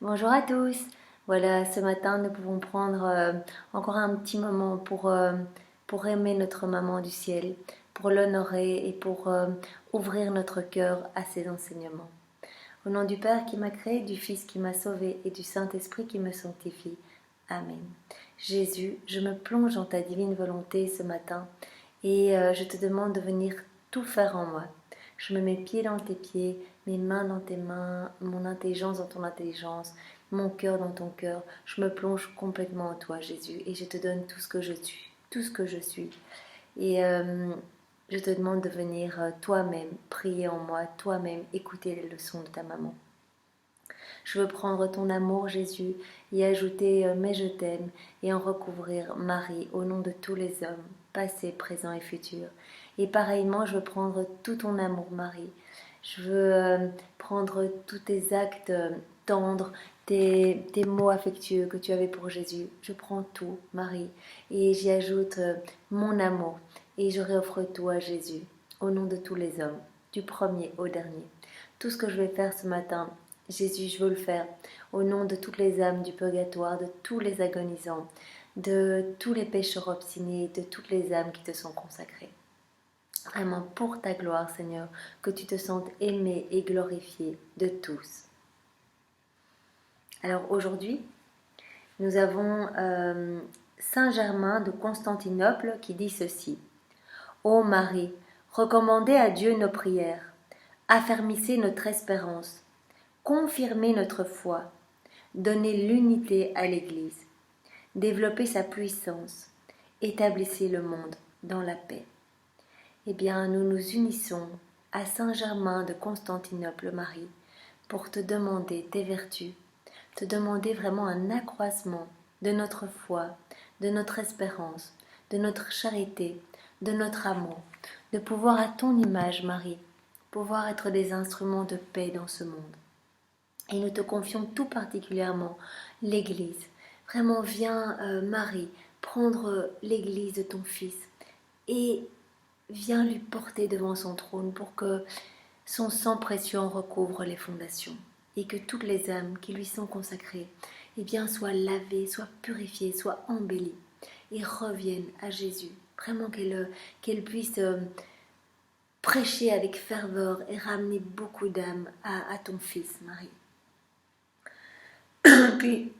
Bonjour à tous. Voilà, ce matin, nous pouvons prendre encore un petit moment pour aimer notre maman du ciel, pour l'honorer et pour ouvrir notre cœur à ses enseignements. Au nom du Père qui m'a créé, du Fils qui m'a sauvé et du Saint-Esprit qui me sanctifie. Amen. Jésus, je me plonge dans ta divine volonté ce matin et je te demande de venir tout faire en moi. Je me mets pieds dans tes pieds, mes mains dans tes mains, mon intelligence dans ton intelligence, mon cœur dans ton cœur. Je me plonge complètement en toi, Jésus, et je te donne tout ce que je suis, tout ce que je suis. Et je te demande de venir toi-même prier en moi, toi-même écouter les leçons de ta maman. Je veux prendre ton amour, Jésus, y ajouter mais je t'aime et en recouvrir Marie au nom de tous les hommes, passés, présents et futurs. Et pareillement, je veux prendre tout ton amour, Marie. Je veux prendre tous tes actes tendres, tes mots affectueux que tu avais pour Jésus. Je prends tout, Marie, et j'y ajoute mon amour. Et je réoffre tout à Jésus, au nom de tous les hommes, du premier au dernier. Tout ce que je vais faire ce matin, Jésus, je veux le faire au nom de toutes les âmes du purgatoire, de tous les agonisants, de tous les pécheurs obstinés, de toutes les âmes qui te sont consacrées. Vraiment pour ta gloire, Seigneur, que tu te sentes aimé et glorifié de tous. Alors aujourd'hui, nous avons Saint Germain de Constantinople qui dit ceci. Ô Marie, recommandez à Dieu nos prières, affermissez notre espérance, confirmez notre foi, donnez l'unité à l'Église, développez sa puissance, établissez le monde dans la paix. Eh bien, nous nous unissons à Saint Germain de Constantinople, Marie, pour te demander tes vertus, te demander vraiment un accroissement de notre foi, de notre espérance, de notre charité, de notre amour, de pouvoir à ton image, Marie, pouvoir être des instruments de paix dans ce monde. Et nous te confions tout particulièrement l'Église. Vraiment, viens, Marie, prendre l'Église de ton Fils et viens lui porter devant son trône pour que son sang précieux en recouvre les fondations et que toutes les âmes qui lui sont consacrées eh bien, soient lavées, soient purifiées, soient embellies et reviennent à Jésus. Vraiment qu'elle puisse prêcher avec ferveur et ramener beaucoup d'âmes à ton Fils, Marie. Puis,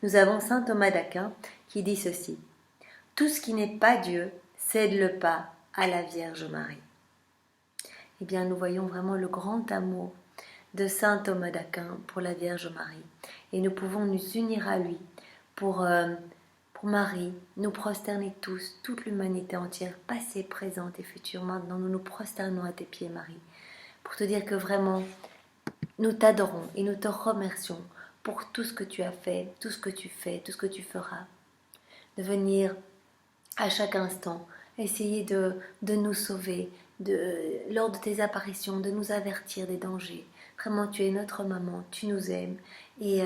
nous avons saint Thomas d'Aquin qui dit ceci. Tout ce qui n'est pas Dieu cède le pas à la Vierge Marie. Eh bien, nous voyons vraiment le grand amour de saint Thomas d'Aquin pour la Vierge Marie. Et nous pouvons nous unir à lui pour Marie, nous prosterner tous, toute l'humanité entière, passée, présente et future. Maintenant, nous nous prosternons à tes pieds, Marie, pour te dire que vraiment, nous t'adorons et nous te remercions pour tout ce que tu as fait, tout ce que tu fais, tout ce que tu feras. De venir à chaque instant, essayer de nous sauver, lors de tes apparitions, de nous avertir des dangers. Vraiment, tu es notre maman, tu nous aimes et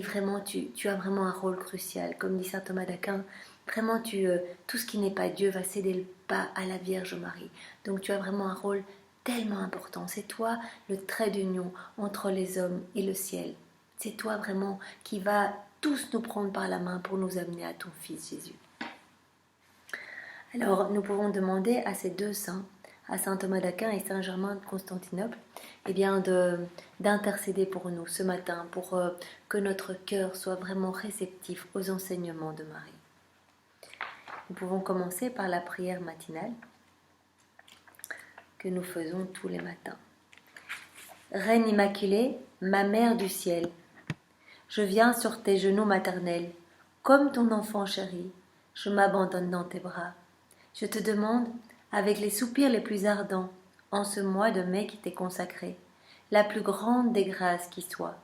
vraiment, tu as vraiment un rôle crucial. Comme dit saint Thomas d'Aquin, vraiment, tout ce qui n'est pas Dieu va céder le pas à la Vierge Marie. Donc, tu as vraiment un rôle tellement important. C'est toi le trait d'union entre les hommes et le ciel. C'est toi vraiment qui va tous nous prendre par la main pour nous amener à ton Fils Jésus. Alors, nous pouvons demander à ces deux saints, à saint Thomas d'Aquin et saint Germain de Constantinople, eh bien d'intercéder pour nous ce matin, pour que notre cœur soit vraiment réceptif aux enseignements de Marie. Nous pouvons commencer par la prière matinale que nous faisons tous les matins. Reine Immaculée, ma Mère du ciel, je viens sur tes genoux maternels, comme ton enfant chéri, je m'abandonne dans tes bras. Je te demande, avec les soupirs les plus ardents, en ce mois de mai qui t'est consacré, la plus grande des grâces qui soit,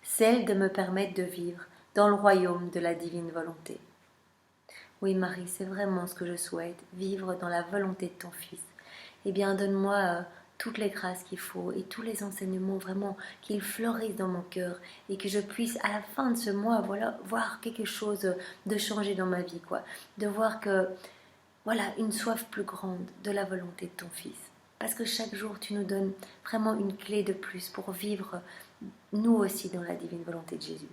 celle de me permettre de vivre dans le royaume de la divine volonté. Oui, Marie, c'est vraiment ce que je souhaite, vivre dans la volonté de ton Fils. Eh bien, donne-moi toutes les grâces qu'il faut et tous les enseignements vraiment qu'ils fleurissent dans mon cœur et que je puisse à la fin de ce mois voir quelque chose de changer dans ma vie, de voir que voilà une soif plus grande de la volonté de ton Fils. Parce que chaque jour tu nous donnes vraiment une clé de plus pour vivre nous aussi dans la divine volonté de Jésus.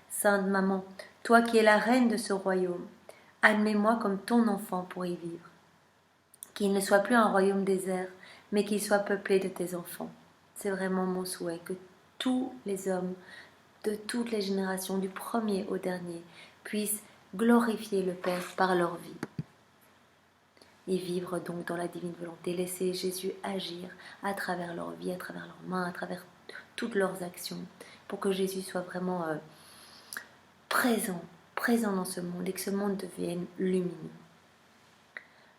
Sainte Maman, toi qui es la reine de ce royaume, admets-moi comme ton enfant pour y vivre. Qu'il ne soit plus un royaume désert, mais qu'il soit peuplé de tes enfants. C'est vraiment mon souhait, que tous les hommes de toutes les générations, du premier au dernier, puissent glorifier le Père par leur vie. Et vivre donc dans la divine volonté, laisser Jésus agir à travers leur vie, à travers leurs mains, à travers toutes leurs actions, pour que Jésus soit vraiment présent dans ce monde et que ce monde devienne lumineux.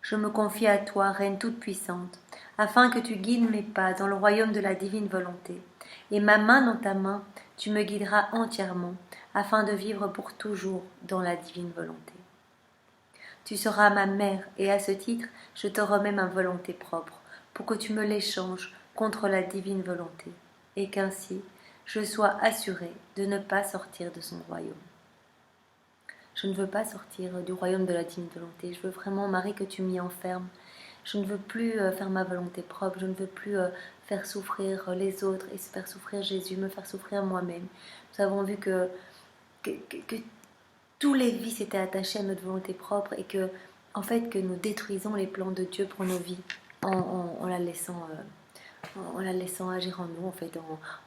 Je me confie à toi, Reine toute-puissante, afin que tu guides mes pas dans le royaume de la divine volonté, et ma main dans ta main, tu me guideras entièrement, afin de vivre pour toujours dans la divine volonté. Tu seras ma mère, et à ce titre, je te remets ma volonté propre, pour que tu me l'échanges contre la divine volonté, et qu'ainsi je sois assurée de ne pas sortir de son royaume. Je ne veux pas sortir du royaume de la divine volonté. Je veux vraiment, Marie, que tu m'y enfermes. Je ne veux plus faire ma volonté propre. Je ne veux plus faire souffrir les autres et faire souffrir Jésus, me faire souffrir moi-même. Nous avons vu que tous les vies s'étaient attachés à notre volonté propre et que, en fait, que nous détruisons les plans de Dieu pour nos vies en la laissant agir en nous, en fait,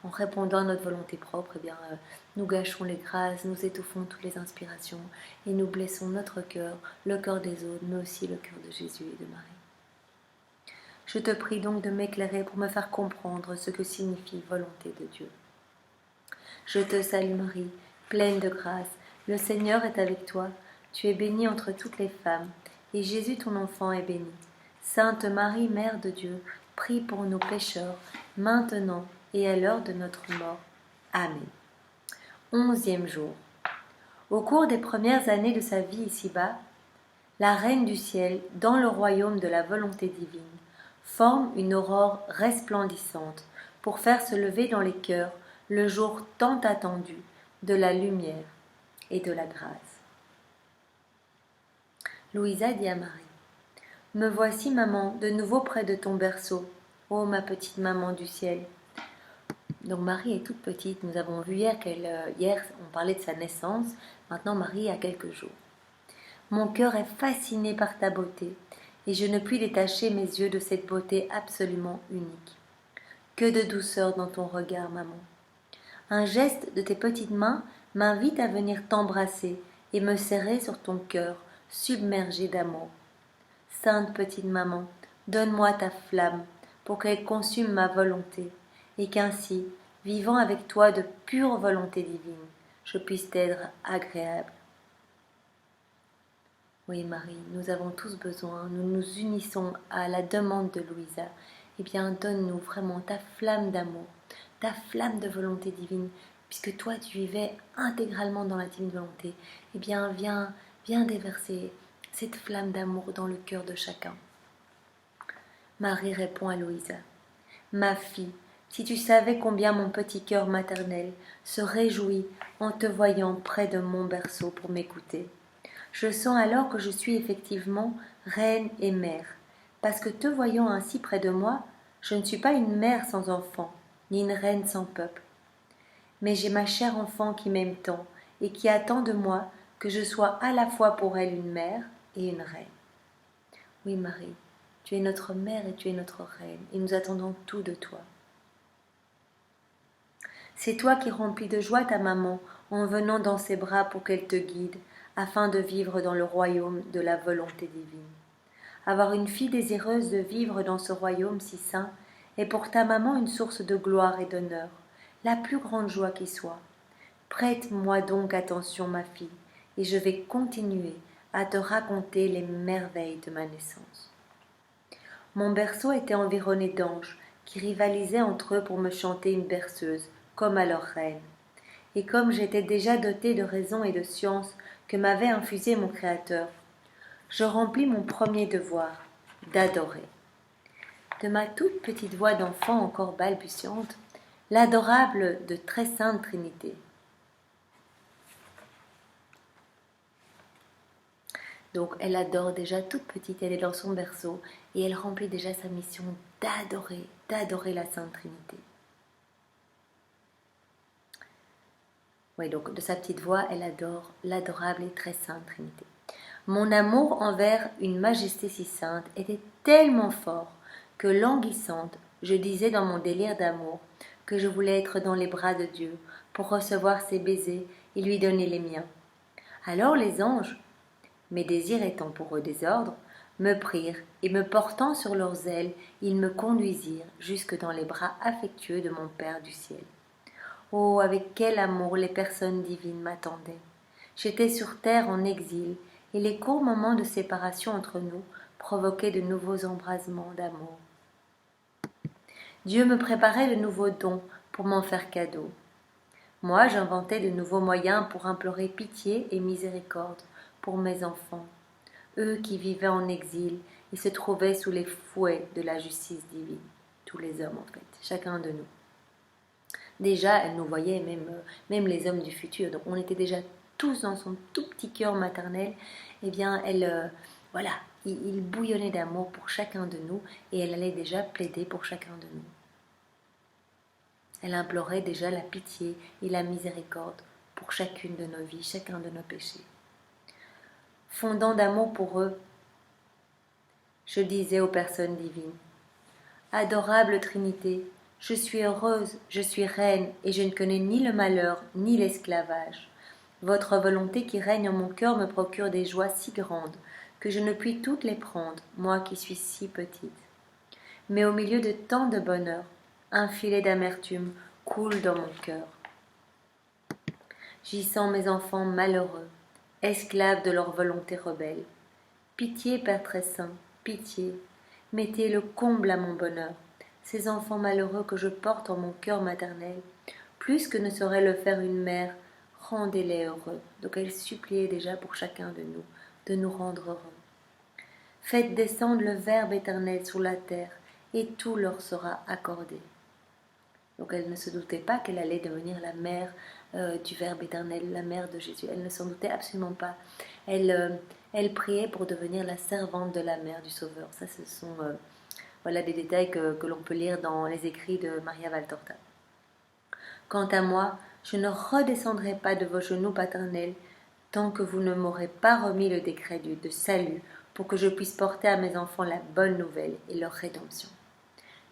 en répondant à notre volonté propre, eh bien, nous gâchons les grâces, nous étouffons toutes les inspirations et nous blessons notre cœur, le cœur des autres, mais aussi le cœur de Jésus et de Marie. Je te prie donc de m'éclairer pour me faire comprendre ce que signifie volonté de Dieu. Je te salue Marie, pleine de grâce, le Seigneur est avec toi, tu es bénie entre toutes les femmes, et Jésus ton enfant est béni. Sainte Marie, Mère de Dieu, prie pour nous pécheurs, maintenant et à l'heure de notre mort. Amen. 11e jour. Au cours des premières années de sa vie ici-bas, la Reine du ciel, dans le royaume de la volonté divine, forme une aurore resplendissante pour faire se lever dans les cœurs le jour tant attendu de la lumière et de la grâce. Louisa dit à Marie: Me voici, maman, de nouveau près de ton berceau. Ô ma petite maman du ciel. Donc Marie est toute petite. Nous avons vu hier on parlait de sa naissance. Maintenant Marie a quelques jours. Mon cœur est fasciné par ta beauté, et je ne puis détacher mes yeux de cette beauté absolument unique. Que de douceur dans ton regard, maman. Un geste de tes petites mains m'invite à venir t'embrasser et me serrer sur ton cœur, submergé d'amour. Sainte petite maman, donne-moi ta flamme pour qu'elle consume ma volonté, et qu'ainsi, vivant avec toi de pure volonté divine, je puisse t'être agréable. Oui, Marie, nous avons tous besoin, nous nous unissons à la demande de Louisa. Eh bien, donne-nous vraiment ta flamme d'amour, ta flamme de volonté divine, puisque toi tu vivais intégralement dans la divine volonté. Eh bien, viens déverser cette flamme d'amour dans le cœur de chacun. Marie répond à Louisa: Ma fille, si tu savais combien mon petit cœur maternel se réjouit en te voyant près de mon berceau pour m'écouter. Je sens alors que je suis effectivement reine et mère, parce que te voyant ainsi près de moi, je ne suis pas une mère sans enfant, ni une reine sans peuple. Mais j'ai ma chère enfant qui m'aime tant et qui attend de moi que je sois à la fois pour elle une mère et une reine. Oui, Marie, tu es notre mère et tu es notre reine, et nous attendons tout de toi. C'est toi qui remplis de joie ta maman en venant dans ses bras pour qu'elle te guide, afin de vivre dans le royaume de la volonté divine. Avoir une fille désireuse de vivre dans ce royaume si saint est pour ta maman une source de gloire et d'honneur, la plus grande joie qui soit. Prête-moi donc attention, ma fille, et je vais continuer à te raconter les merveilles de ma naissance. Mon berceau était environné d'anges qui rivalisaient entre eux pour me chanter une berceuse, comme à leur reine. Et comme j'étais déjà dotée de raison et de science que m'avait infusé mon Créateur, je remplis mon premier devoir, d'adorer. De ma toute petite voix d'enfant encore balbutiante, l'adorable de très sainte Trinité. Donc elle adore déjà toute petite, elle est dans son berceau et elle remplit déjà sa mission d'adorer la Sainte Trinité. Oui, donc de sa petite voix, elle adore l'adorable et très sainte Trinité. Mon amour envers une majesté si sainte était tellement fort que, languissante, je disais dans mon délire d'amour que je voulais être dans les bras de Dieu pour recevoir ses baisers et lui donner les miens. Alors les anges, mes désirs étant pour eux des ordres, me prirent et me portant sur leurs ailes, ils me conduisirent jusque dans les bras affectueux de mon Père du ciel. Oh, avec quel amour les personnes divines m'attendaient! J'étais sur terre en exil, et les courts moments de séparation entre nous provoquaient de nouveaux embrasements d'amour. Dieu me préparait de nouveaux dons pour m'en faire cadeau. Moi, j'inventais de nouveaux moyens pour implorer pitié et miséricorde pour mes enfants, eux qui vivaient en exil et se trouvaient sous les fouets de la justice divine. Tous les hommes, en fait, chacun de nous. Déjà, elle nous voyait, même les hommes du futur. Donc, on était déjà tous dans son tout petit cœur maternel. Eh bien, voilà, il bouillonnait d'amour pour chacun de nous et elle allait déjà plaider pour chacun de nous. Elle implorait déjà la pitié et la miséricorde pour chacune de nos vies, chacun de nos péchés. Fondant d'amour pour eux, je disais aux personnes divines, adorable Trinité, je suis heureuse, je suis reine, et je ne connais ni le malheur, ni l'esclavage. Votre volonté qui règne en mon cœur me procure des joies si grandes, que je ne puis toutes les prendre, moi qui suis si petite. Mais au milieu de tant de bonheur, un filet d'amertume coule dans mon cœur. J'y sens mes enfants malheureux, esclaves de leur volonté rebelle. Pitié, Père très saint, pitié, mettez le comble à mon bonheur. Ces enfants malheureux que je porte en mon cœur maternel, plus que ne saurait le faire une mère, rendez-les heureux. Donc elle suppliait déjà pour chacun de nous rendre heureux. Faites descendre le Verbe éternel sur la terre, et tout leur sera accordé. Donc elle ne se doutait pas qu'elle allait devenir la mère du Verbe éternel, la mère de Jésus. Elle ne s'en doutait absolument pas. Elle priait pour devenir la servante de la mère du Sauveur. Ça, ce sont voilà des détails que l'on peut lire dans les écrits de Maria Valtorta. Quant à moi, je ne redescendrai pas de vos genoux paternels tant que vous ne m'aurez pas remis le décret de salut pour que je puisse porter à mes enfants la bonne nouvelle et leur rédemption.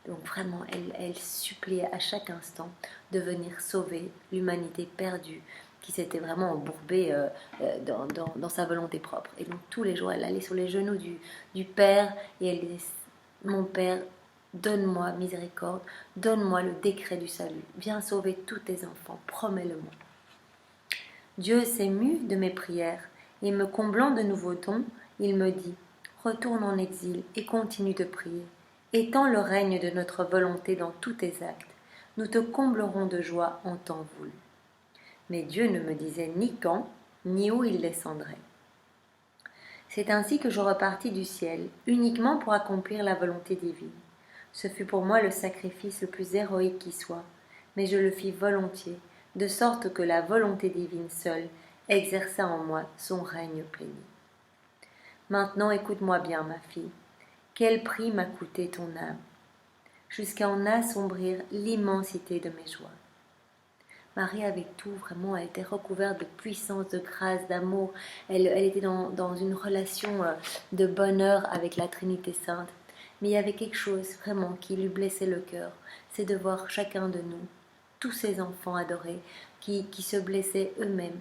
Donc vraiment, elle suppliait à chaque instant de venir sauver l'humanité perdue qui s'était vraiment embourbée dans sa volonté propre. Et donc tous les jours, elle allait sur les genoux du Père et elle disait, mon Père, donne-moi miséricorde, donne-moi le décret du salut, viens sauver tous tes enfants, promets-le-moi. Dieu s'émut de mes prières et me comblant de nouveaux dons, il me dit, retourne en exil et continue de prier. Étends le règne de notre volonté dans tous tes actes, nous te comblerons de joie en temps voulu. Mais Dieu ne me disait ni quand, ni où il descendrait. C'est ainsi que je repartis du ciel, uniquement pour accomplir la volonté divine. Ce fut pour moi le sacrifice le plus héroïque qui soit, mais je le fis volontiers, de sorte que la volonté divine seule exerça en moi son règne pléni. Maintenant écoute-moi bien, ma fille. Quel prix m'a coûté ton âme, jusqu'à en assombrir l'immensité de mes joies. Marie avait tout, vraiment, elle était recouverte de puissance, de grâce, d'amour. Elle était dans une relation de bonheur avec la Trinité Sainte. Mais il y avait quelque chose vraiment qui lui blessait le cœur, c'est de voir chacun de nous, tous ces enfants adorés, qui se blessaient eux-mêmes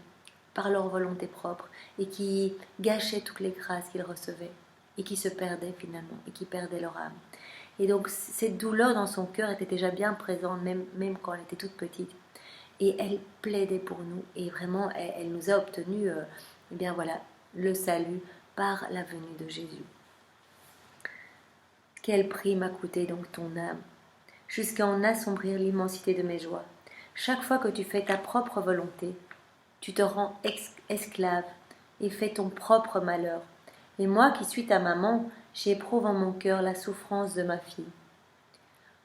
par leur volonté propre et qui gâchaient toutes les grâces qu'ils recevaient et qui se perdaient finalement et qui perdaient leur âme. Et donc cette douleur dans son cœur était déjà bien présente, même quand elle était toute petite. Et elle plaidait pour nous et vraiment elle nous a obtenu eh bien voilà, le salut par la venue de Jésus. Quel prix m'a coûté donc ton âme, jusqu'à en assombrir l'immensité de mes joies. Chaque fois que tu fais ta propre volonté, tu te rends esclave et fais ton propre malheur. Et moi qui suis ta maman, j'éprouve en mon cœur la souffrance de ma fille.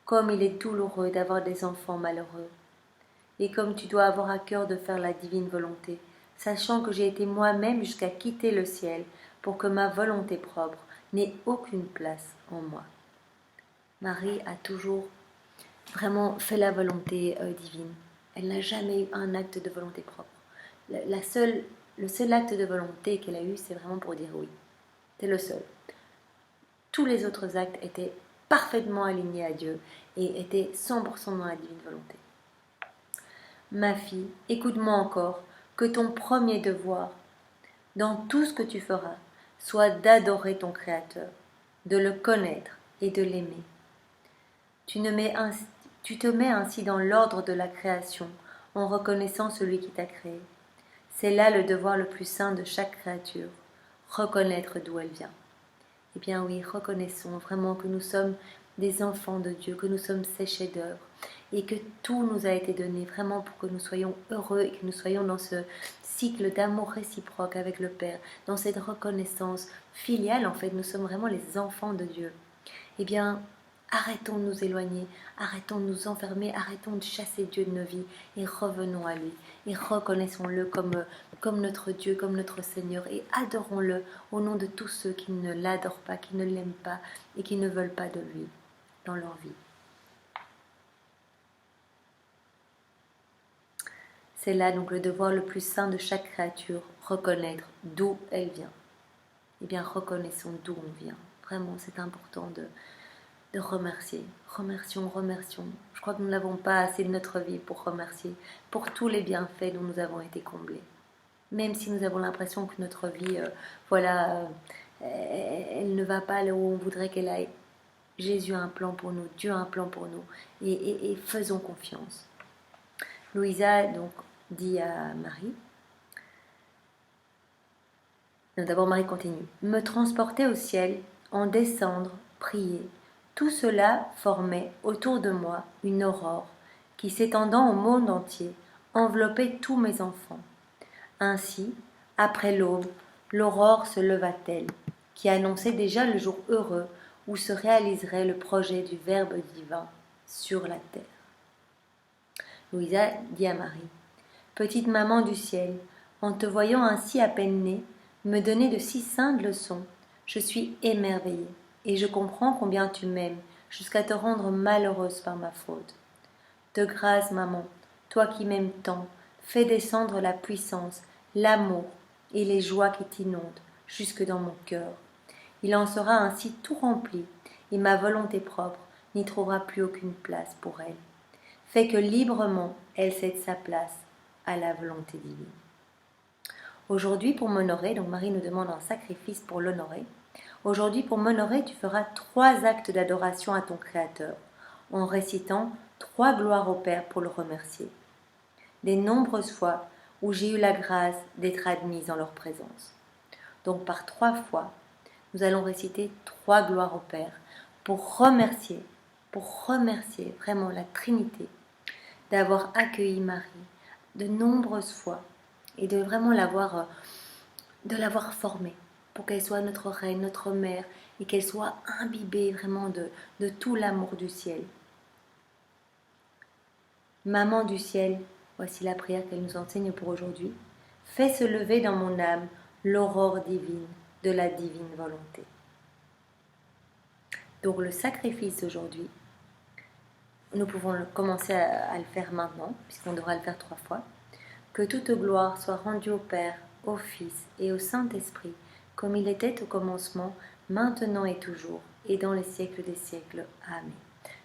Comme il est douloureux d'avoir des enfants malheureux. Et comme tu dois avoir à cœur de faire la divine volonté, sachant que j'ai été moi-même jusqu'à quitter le ciel pour que ma volonté propre n'ait aucune place en moi. Marie a toujours vraiment fait la volonté divine. Elle n'a jamais eu un acte de volonté propre. Le seul acte de volonté qu'elle a eu, c'est vraiment pour dire oui. C'est le seul. Tous les autres actes étaient parfaitement alignés à Dieu et étaient 100% dans la divine volonté. Ma fille, écoute-moi encore, que ton premier devoir, dans tout ce que tu feras, soit d'adorer ton Créateur, de le connaître et de l'aimer. Tu te mets ainsi dans l'ordre de la création, en reconnaissant celui qui t'a créé. C'est là le devoir le plus saint de chaque créature, reconnaître d'où elle vient. Eh bien oui, reconnaissons vraiment que nous sommes des enfants de Dieu, que nous sommes ses chefs-d'œuvre et que tout nous a été donné vraiment pour que nous soyons heureux et que nous soyons dans ce cycle d'amour réciproque avec le Père, dans cette reconnaissance filiale. En fait, nous sommes vraiment les enfants de Dieu. Eh bien, arrêtons de nous éloigner, arrêtons de nous enfermer, arrêtons de chasser Dieu de nos vies et revenons à lui et reconnaissons-le comme notre Dieu, comme notre Seigneur et adorons-le au nom de tous ceux qui ne l'adorent pas, qui ne l'aiment pas et qui ne veulent pas de lui dans leur vie. C'est là donc le devoir le plus saint de chaque créature, reconnaître d'où elle vient. Eh bien, reconnaissons d'où on vient. Vraiment, c'est important de remercier. Remercions. Je crois que nous n'avons pas assez de notre vie pour remercier, pour tous les bienfaits dont nous avons été comblés. Même si nous avons l'impression que notre vie, elle ne va pas là où on voudrait qu'elle aille. Jésus a un plan pour nous, Dieu a un plan pour nous, et faisons confiance. Louisa donc dit à Marie, d'abord Marie continue, me transporter au ciel, en descendre, prier. Tout cela formait autour de moi une aurore qui, s'étendant au monde entier, enveloppait tous mes enfants. Ainsi, après l'aube, l'aurore se leva-t-elle, qui annonçait déjà le jour heureux où se réaliserait le projet du Verbe divin sur la terre. Louisa dit à Marie, « Petite maman du ciel, en te voyant ainsi à peine née, me donner de si saintes leçons, je suis émerveillée, et je comprends combien tu m'aimes, jusqu'à te rendre malheureuse par ma faute. De grâce, maman, toi qui m'aimes tant, fais descendre la puissance, l'amour et les joies qui t'inondent jusque dans mon cœur. Il en sera ainsi tout rempli, et ma volonté propre n'y trouvera plus aucune place pour elle. Fais que librement elle cède sa place à la volonté divine. » Aujourd'hui, pour m'honorer, donc Marie nous demande un sacrifice pour l'honorer. Aujourd'hui, pour m'honorer, tu feras 3 actes d'adoration à ton Créateur, en récitant 3 gloires au Père pour le remercier. Des nombreuses fois où j'ai eu la grâce d'être admise en leur présence. Donc par 3 fois, nous allons réciter 3 gloires au Père pour remercier vraiment la Trinité d'avoir accueilli Marie de nombreuses fois et de vraiment l'avoir formée pour qu'elle soit notre reine, notre mère et qu'elle soit imbibée vraiment de tout l'amour du ciel. Maman du ciel, voici la prière qu'elle nous enseigne pour aujourd'hui. Fais se lever dans mon âme l'aurore divine de la divine volonté. Donc le sacrifice d'aujourd'hui, nous pouvons commencer à le faire maintenant, puisqu'on devra le faire 3 fois. Que toute gloire soit rendue au Père, au Fils et au Saint-Esprit, comme il était au commencement, maintenant et toujours, et dans les siècles des siècles. Amen.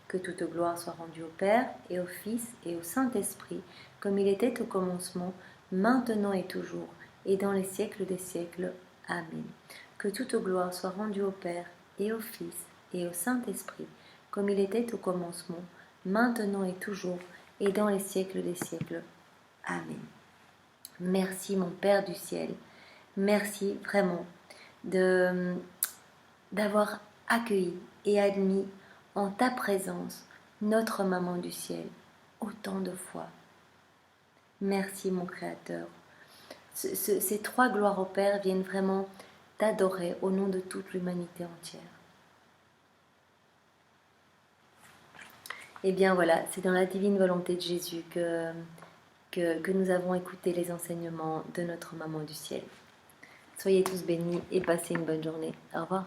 Que toute gloire soit rendue au Père, et au Fils et au Saint-Esprit, comme il était au commencement, maintenant et toujours, et dans les siècles des siècles. Amen. Que toute gloire soit rendue au Père, et au Fils et au Saint-Esprit, comme il était au commencement, maintenant et toujours, et dans les siècles des siècles. Amen. Merci mon Père du ciel, merci vraiment d'avoir accueilli et admis en ta présence notre maman du ciel autant de fois. Merci mon Créateur. Ces 3 gloires au Père viennent vraiment t'adorer au nom de toute l'humanité entière. Et bien voilà, c'est dans la divine volonté de Jésus que nous avons écouté les enseignements de notre maman du ciel. Soyez tous bénis et passez une bonne journée. Au revoir.